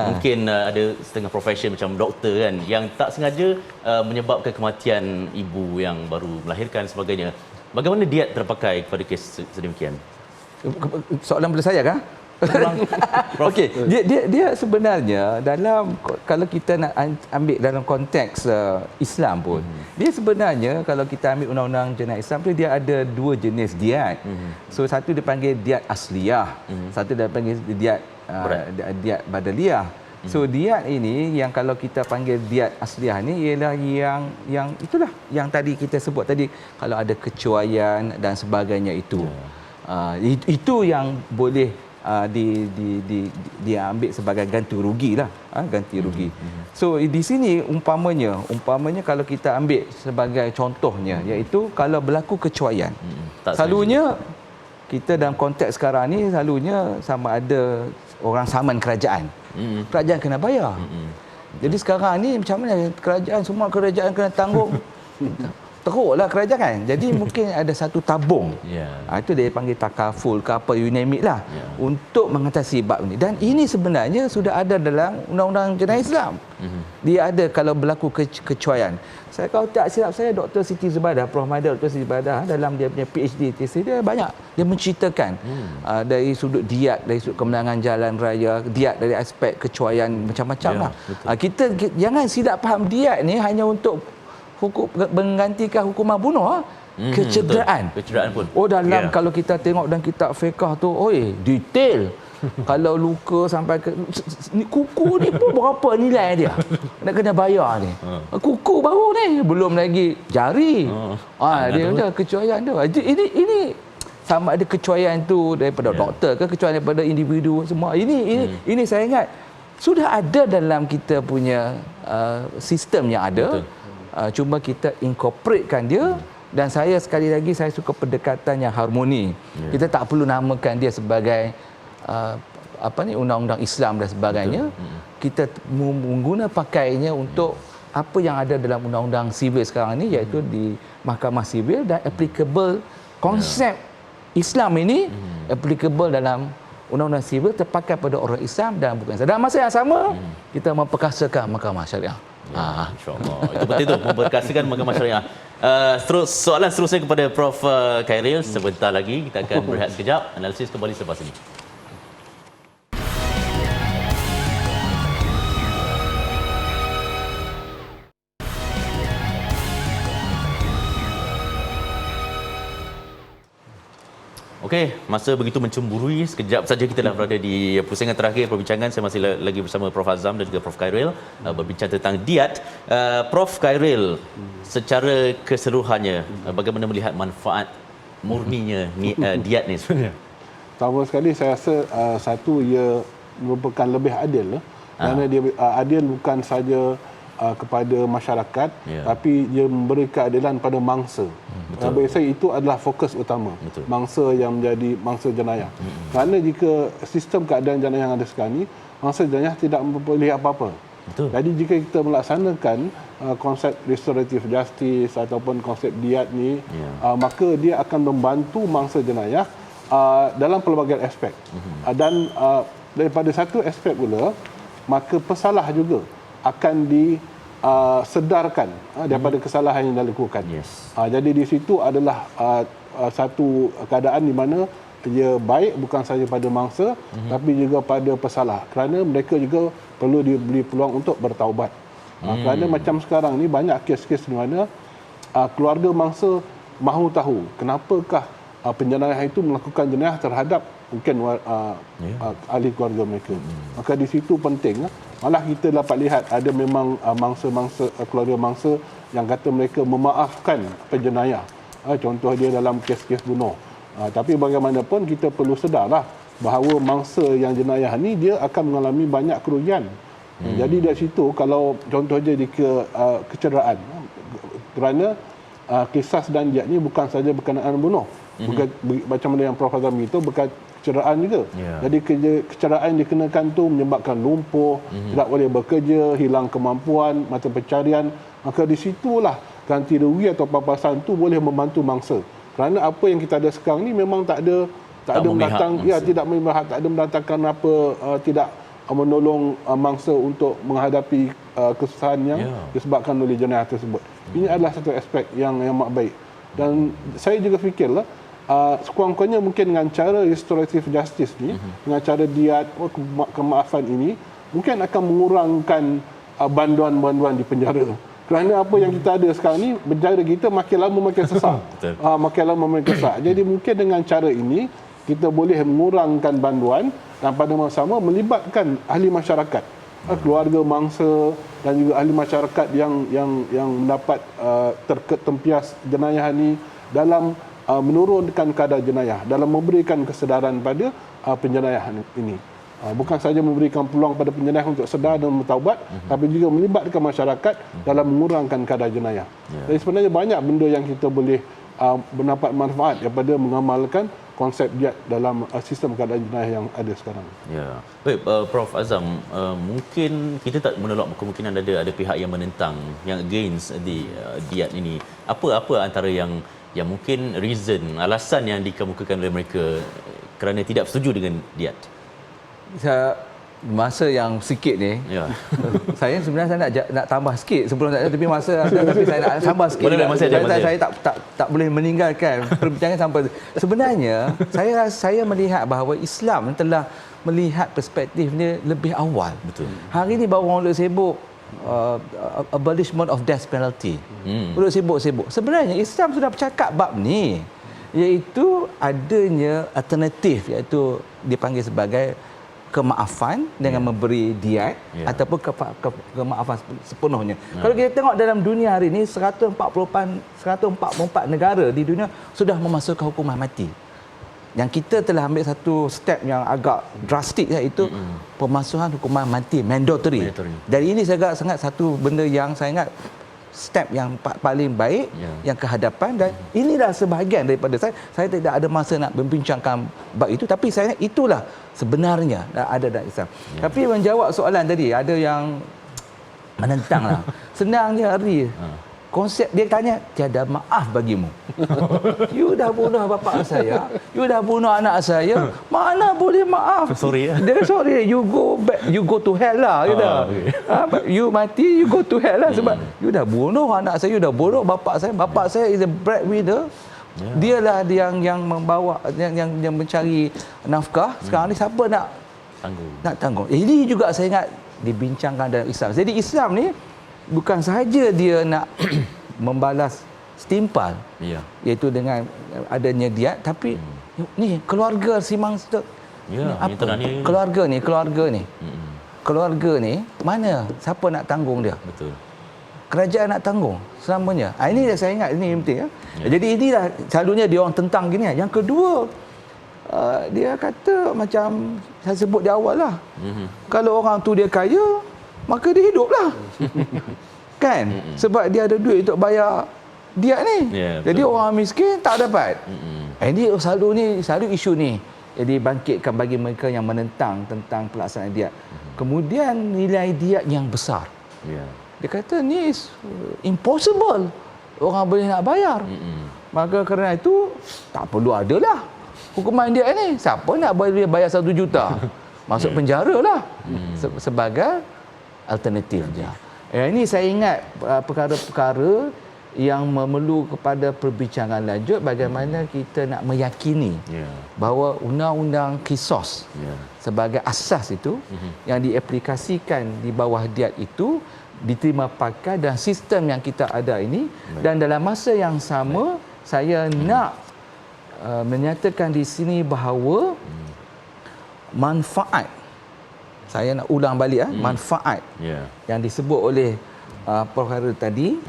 Mungkin ada setengah profession macam doktor kan yang tak sengaja menyebabkan kematian ibu yang baru melahirkan sebagainya. Bagaimana diat terpakai kepada kes sedemikian? Soalan pada saya kah? Okey, dia sebenarnya dalam, kalau kita nak ambil dalam konteks Islam pun, dia sebenarnya kalau kita ambil undang-undang jenayah Islam tu dia ada dua jenis diat. So satu dipanggil diat asliyah, satu dipanggil diat badaliyah. So diat ini yang kalau kita panggil diat asliyah ni ialah yang itulah yang tadi kita sebut tadi, kalau ada kecuaian dan sebagainya itu. Itu yang boleh diambil sebagai ganti rugi lah, ganti rugi. So di sini umpamanya kalau kita ambil sebagai contohnya, iaitu kalau berlaku kecuaian, selalunya kita dalam konteks sekarang ni selalunya sama ada orang saman kerajaan, kerajaan kena bayar. Jadi sekarang ni macam mana semua kerajaan kena tanggung? Teruklah kerajaan. Jadi mungkin ada satu tabung. Itu dia panggil takaful ke apa, you name it lah, untuk mengatasi bab ini. Dan ini sebenarnya sudah ada dalam undang-undang jenayah Islam. Dia ada kalau berlaku kecuaian. Saya kalau tak silap saya, Dr. Siti Zubadah, Prof. Maida Dr. Siti Zubadah dalam dia punya PhD thesis dia banyak dia menceritakan dari sudut diat, dari sudut kemenangan jalan raya, diat dari aspek kecuaian macam-macam lah. Kita jangan silap faham diat ni hanya untuk menggantikan hukuman bunuh, kecederaan pun. Dalam kalau kita tengok dalam kitab fiqh tu, detail. Kalau luka sampai ke kuku ni pun berapa nilai dia nak kena bayar ni. Kuku baru ni, belum lagi jari. Dia macam kecuaian tu. Ini sama ada kecuaian tu daripada doktor ke kecuaian daripada individu semua. Ini saya ingat sudah ada dalam kita punya sistem yang ada. Cuma kita incorporatekan dia. Dan saya sekali lagi saya suka pendekatan yang harmoni. Kita tak perlu namakan dia sebagai undang-undang Islam dan sebagainya. Kita mengguna pakainya untuk apa yang ada dalam undang-undang sivil sekarang ni, iaitu di Mahkamah Sivil, dan applicable konsep Islam ini applicable dalam undang-undang sivil, terpakai pada orang Islam dan bukan Islam. Dalam masa yang sama kita memperkasakan mahkamah syariah. InsyaAllah. Itu betul tu, memperkasakan mahkamah syariah. Soalan seterusnya kepada Prof. Khairil. Sebentar lagi kita akan berehat sekejap. Analisis kembali selepas ini. Okey, masa begitu mencemburui, sekejap saja kita dah berada di pusingan terakhir perbincangan. Saya masih lagi bersama Prof. Azam dan juga Prof. Khairil berbincang tentang diat. Prof. Khairil, secara keseluruhannya, bagaimana melihat manfaat murninya diat ni sebenarnya? Pertama sekali saya rasa satu, ia merupakan lebih adil. Kerana dia adil bukan saja kepada masyarakat, tapi dia memberi keadilan pada mangsa. Bagi saya itu adalah fokus utama. Mangsa yang menjadi mangsa jenayah. Kerana jika sistem keadaan jenayah yang ada sekarang ini, mangsa jenayah tidak memperoleh apa-apa. Jadi jika kita melaksanakan konsep restorative justice ataupun konsep diat ni, maka dia akan membantu mangsa jenayah dalam pelbagai aspek. Dan daripada satu aspek pula, maka pesalah juga akan disedarkan daripada kesalahan yang dilakukan. Jadi di situ adalah satu keadaan di mana ia baik bukan sahaja pada mangsa tapi juga pada pesalah, kerana mereka juga perlu diberi peluang untuk bertaubat. Kerana macam sekarang ni banyak kes-kes di mana keluarga mangsa mahu tahu kenapakah penjenayah itu melakukan jenayah terhadap mungkin ahli keluarga mereka. Maka di situ penting, malah kita dapat lihat ada memang mangsa-mangsa, keluarga mangsa yang kata mereka memaafkan penjenayah. Contoh dia dalam kes-kes bunuh. Tapi bagaimanapun kita perlu sedarlah bahawa mangsa yang jenayah ni dia akan mengalami banyak kerugian. Jadi dari situ kalau contohnya di kecederaan, kerana kisas dan diat ni bukan saja berkenaan bunuh. Bukan, macam mana yang Prof. Azam itu bukan kecederaan juga. Jadi kecederaan dikenakan tu menyebabkan lumpuh, tidak boleh bekerja, hilang kemampuan, mata pencarian. Maka di situlah ganti rugi atau papasan tu boleh membantu mangsa. Kerana apa yang kita ada sekarang ni memang tak ada mendatang, tidak mendatangkan apa, tidak menolong mangsa untuk menghadapi kesusahan yang disebabkan oleh jenayah tersebut. Ini adalah satu aspek yang amat baik. Dan saya juga fikirlah sekurang-kurangnya mungkin dengan cara restorative justice ni, dengan cara diat, kemaafan ini, mungkin akan mengurangkan banduan-banduan di penjara. Kerana apa yang kita ada sekarang ni, penjara kita makin lama makin sesak. Makin lama makin sesak. Jadi mungkin dengan cara ini, kita boleh mengurangkan banduan dan pada masa sama melibatkan ahli masyarakat, keluarga mangsa dan juga ahli masyarakat yang mendapat terketempias jenayah ini dalam menurunkan kadar jenayah, dalam memberikan kesedaran pada penjenayah ini. Bukan saja memberikan peluang pada penjenayah untuk sedar dan bertaubat, tapi juga melibatkan masyarakat dalam mengurangkan kadar jenayah. Jadi sebenarnya banyak benda yang kita boleh mendapat manfaat daripada mengamalkan konsep diat dalam sistem keadaan jenayah yang ada sekarang. Ya. Baik, Prof. Azam, mungkin kita tak menolak kemungkinan ada pihak yang menentang, yang against di diat ini. Apa antara yang mungkin alasan yang dikemukakan oleh mereka kerana tidak setuju dengan diat? Masa yang sikit ni, saya sebenarnya nak tambah sikit sebelum saya, tapi masa ada, tapi saya nak tambah sikit. Saya tak boleh meninggalkan perbincangan sampai. Sebenarnya saya melihat bahawa Islam telah melihat perspektif ni lebih awal. Betul. Hari ni baru orang sibuk abolishment of death penalty. Duduk sibuk-sibuk. Sebenarnya Islam sudah bercakap bab ni, iaitu adanya alternatif, iaitu dipanggil sebagai kemaafan dengan memberi diat ataupun kemaafan sepenuhnya. Kalau kita tengok dalam dunia hari ini 144 negara di dunia sudah memasukkan hukuman mati. Yang kita telah ambil satu step yang agak drastik, iaitu pemasukan hukuman mati mandatory. Dari ini saya sangat satu benda yang saya ingat step yang paling baik yang kehadapan, dan inilah sebahagian daripada saya tidak ada masa nak membincangkan bab itu, tapi saya ingat itulah sebenarnya ada dalam Islam. Tapi menjawab soalan tadi, ada yang menentang lah. Senangnya Ari, konsep dia tanya, tiada maaf bagimu. You dah bunuh bapa saya, you dah bunuh anak saya, mana boleh maaf? Sorry ya. Dia sorry, you go back, you go to hell lah kata. You mati, you go to hell lah sebab you dah bunuh anak saya, you dah bunuh bapa saya. Bapa saya is a breadwinner. Dialah yang membawa yang mencari nafkah. Sekarang ni siapa nak tanggung? Ini juga saya ingat dibincangkan dalam Islam. Jadi Islam ni bukan sahaja dia nak membalas setimpal, iaitu dengan adanya diat, tapi ni keluarga si mangsa. Apa? Keluarga ni mana? Siapa nak tanggung dia? Betul. Kerajaan nak tanggung selamanya. Ini saya ingat, ini penting. Jadi inilah selalunya dia orang tentang gini. Yang kedua, dia kata macam saya sebut di awal lah. Kalau orang tu dia kaya, maka dia hiduplah. Kan? Sebab dia ada duit untuk bayar diat ni. Jadi orang miskin tak dapat. Ini selalu isu ni. Jadi bangkitkan bagi mereka yang menentang tentang pelaksanaan diat. Kemudian nilai diat yang besar. Dia kata ni impossible. Orang boleh nak bayar. Maka kerana itu tak perlu adalah hukuman diat ni. Siapa nak boleh bayar 1 juta? Masuk penjara lah. Sebagai alternatif je. Ini saya ingat perkara-perkara yang memerlu kepada perbincangan lanjut bagaimana kita nak meyakini bahawa undang-undang Qisas sebagai asas itu yang diaplikasikan di bawah diat itu diterima pakai dan sistem yang kita ada ini. Dan dalam masa yang sama saya nak menyatakan di sini bahawa manfaat, saya nak ulang balik manfaat yang disebut oleh perkara tadi,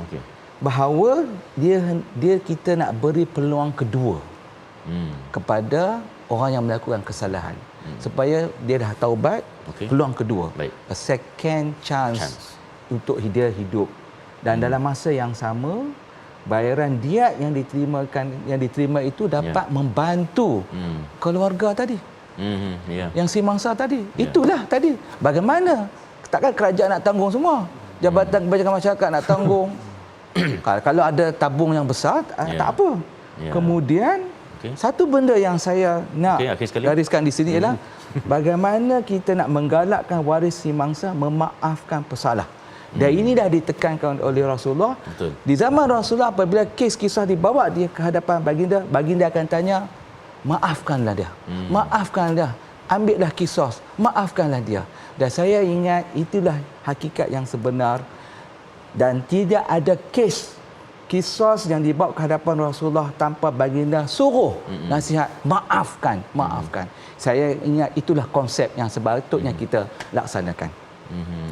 bahawa dia kita nak beri peluang kedua kepada orang yang melakukan kesalahan supaya dia dah taubat, peluang kedua, a second chance untuk dia hidup. Dan dalam masa yang sama bayaran diat yang diterima itu dapat membantu keluarga tadi. Yang si mangsa tadi. Itulah tadi. Bagaimana? Takkan kerajaan nak tanggung semua. Jabatan Kebajikan Masyarakat nak tanggung. Kalau ada tabung yang besar, tak apa. Kemudian, satu benda yang saya nak gariskan di sini ialah bagaimana kita nak menggalakkan waris si mangsa memaafkan pesalah. Dan ini dah ditekankan oleh Rasulullah. Di zaman Rasulullah, apabila kes kisah dibawa dia ke hadapan baginda akan tanya, maafkanlah dia. Maafkanlah dia. Ambillah Qisas. Maafkanlah dia. Dan saya ingat itulah hakikat yang sebenar. Dan tidak ada kes Qisas yang dibawa ke hadapan Rasulullah tanpa baginda suruh nasihat, maafkan. Saya ingat itulah konsep yang sepatutnya kita laksanakan.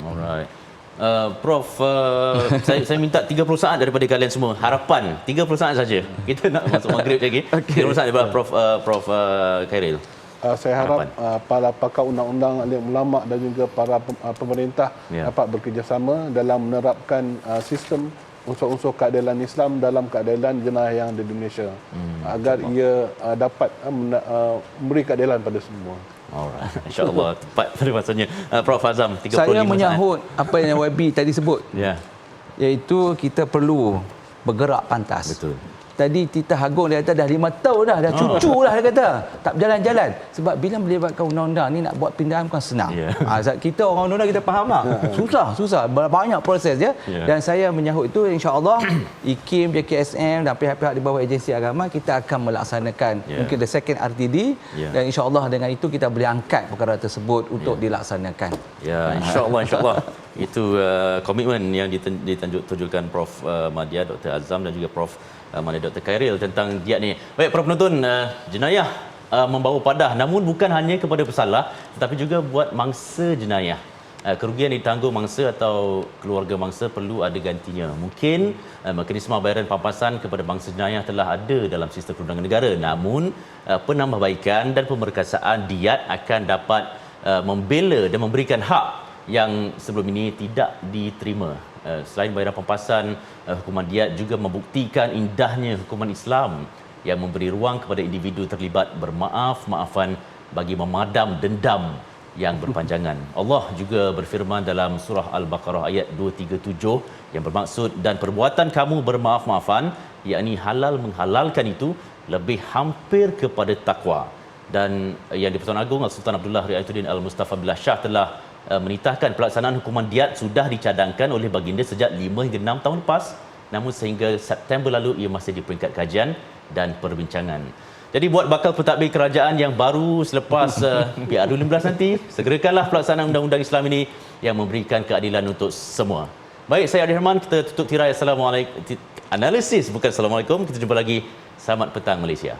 Alright. Prof, saya minta 30 saat daripada kalian semua. Harapan 30 saat saja. Kita nak masuk maghrib lagi. 30 saat daripada Prof Khairil. Saya harap para pakar undang-undang, alim ulama dan juga para pemerintah dapat bekerjasama dalam menerapkan sistem unsur-unsur keadilan Islam dalam keadilan jenayah yang ada di Malaysia, agar ia dapat memberi keadilan pada semua. Alright, insya-Allah tepat pada masanya. Prof Azam, 35 saya menyahut apa yang YB tadi sebut. Iaitu kita perlu bergerak pantas. Betul. Tadi Tita Agung dia kata dah 5 tahun dah cucu lah dia kata. Tak berjalan-jalan. Sebab bila melibatkan undang-undang ni nak buat pindahan bukan senang. Kita orang undang-undang kita faham lah. Susah. Banyak proses ya. Dan saya menyahut itu, insya-Allah IKIM, JKSM dan pihak-pihak di bawah agensi agama kita akan melaksanakan mungkin the second RTD dan insya-Allah dengan itu kita boleh angkat perkara tersebut untuk dilaksanakan. Insya-Allah. Itu komitmen yang ditunjukkan Prof Madya, Dr. Azam dan juga Prof Dr. Khairil tentang diat ni. Baik, Prof penonton, jenayah membawa padah namun bukan hanya kepada pesalah tetapi juga buat mangsa jenayah. Kerugian ditanggung mangsa atau keluarga mangsa perlu ada gantinya. Mungkin mekanisme bayaran pampasan kepada mangsa jenayah telah ada dalam sistem perundangan negara, namun penambahbaikan dan pemerkasaan diat akan dapat membela dan memberikan hak yang sebelum ini tidak diterima. Selain bayaran pampasan, hukuman diat juga membuktikan indahnya hukuman Islam yang memberi ruang kepada individu terlibat bermaaf-maafan bagi memadam dendam yang berpanjangan. Allah juga berfirman dalam surah Al-Baqarah ayat 237 yang bermaksud dan perbuatan kamu bermaaf-maafan, yakni halal menghalalkan itu lebih hampir kepada takwa. Dan yang di-Persatuan Agong Sultan Abdullah Riayatuddin Al-Mustafa Billah Shah telah menitahkan pelaksanaan hukuman diat sudah dicadangkan oleh baginda sejak 5 hingga 6 tahun lepas, namun sehingga September lalu ia masih di peringkat kajian dan perbincangan. Jadi buat bakal pentadbir kerajaan yang baru selepas PRU15 nanti, segerakanlah pelaksanaan undang-undang Islam ini yang memberikan keadilan untuk semua. Baik, saya Adi Herman, kita tutup tirai. Assalamualaikum. Analisis bukan Assalamualaikum. Kita jumpa lagi. Selamat petang Malaysia.